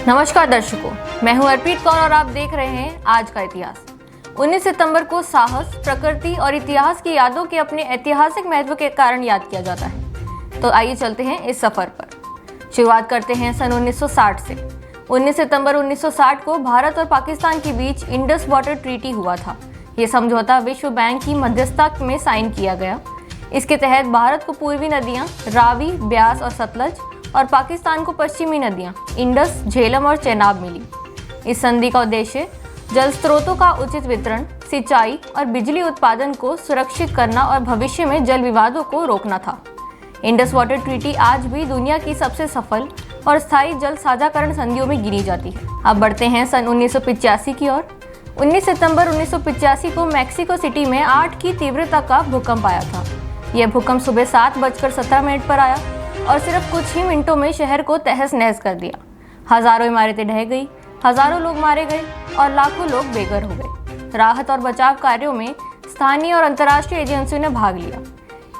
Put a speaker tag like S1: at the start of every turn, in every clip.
S1: नमस्कार दर्शकों, मैं हूं अर्पित कौर और आप देख रहे हैं आज का इतिहास। 19 सितंबर को साहस, प्रकृति और इतिहास की यादों के अपने ऐतिहासिक महत्व के कारण याद किया जाता है। तो आइए चलते हैं इस सफर पर। शुरुआत करते हैं सन 1960 से। 19 सितंबर 1960 को भारत और पाकिस्तान के बीच इंडस वाटर ट्रीटी हुआ था। ये समझौता विश्व बैंक की मध्यस्थता में साइन किया गया। इसके तहत भारत को पूर्वी नदियां रावी, ब्यास और सतलज और पाकिस्तान को पश्चिमी नदियां इंडस, झेलम और चेनाब मिली। इस संधि का उद्देश्य जल स्रोतों का उचित वितरण, सिंचाई और बिजली उत्पादन को सुरक्षित करना और भविष्य में जल विवादों को रोकना था। इंडस वाटर ट्रीटी आज भी दुनिया की सबसे सफल और स्थायी जल साझाकरण संधियों में गिनी जाती है। अब बढ़ते हैं सन 1985 की ओर। 19 सितंबर 1985 को मैक्सिको सिटी में 8 की तीव्रता का भूकंप आया था। यह भूकंप सुबह 7:17 पर आया और सिर्फ कुछ ही मिनटों में शहर को तहस नहस कर दिया। हजारों इमारतें ढह गई, हजारों लोग मारे गए और लाखों लोग बेघर हो गए। राहत और बचाव कार्यों में स्थानीय और अंतर्राष्ट्रीय एजेंसियों ने भाग लिया।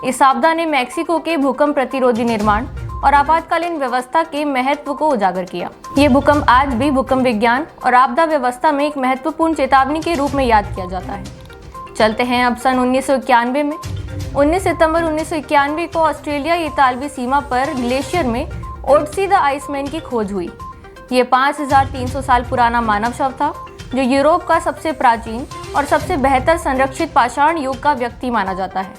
S1: इस आपदा ने मैक्सिको के भूकंप प्रतिरोधी निर्माण और आपातकालीन व्यवस्था के महत्व को उजागर किया। ये भूकंप आज भी भूकंप विज्ञान और आपदा व्यवस्था में एक महत्वपूर्ण चेतावनी के रूप में याद किया जाता है। चलते हैं अब सन 1991 में। 19 सितंबर 1991 को ऑस्ट्रेलिया इतालवी सीमा पर ग्लेशियर में ओट्सी द आइसमैन की खोज हुई। ये 5300 साल पुराना मानव शव था, जो यूरोप का सबसे प्राचीन और सबसे बेहतर संरक्षित पाषाण युग का व्यक्ति माना जाता है।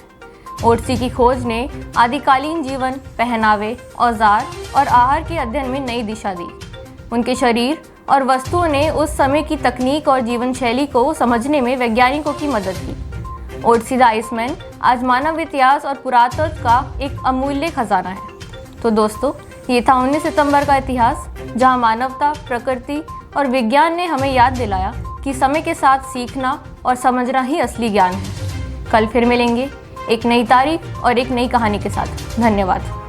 S1: ओट्सी की खोज ने आदिकालीन जीवन, पहनावे, औजार और आहार के अध्ययन में नई दिशा दी। उनके शरीर और वस्तुओं ने उस समय की तकनीक और जीवन शैली को समझने में वैज्ञानिकों की मदद की। ओट्सी द आइसमैन आज मानव इतिहास और पुरातत्व का एक अमूल्य खजाना है। तो दोस्तों, ये था 19 सितंबर का इतिहास, जहां मानवता, प्रकृति और विज्ञान ने हमें याद दिलाया कि समय के साथ सीखना और समझना ही असली ज्ञान है। कल फिर मिलेंगे एक नई तारीख और एक नई कहानी के साथ। धन्यवाद।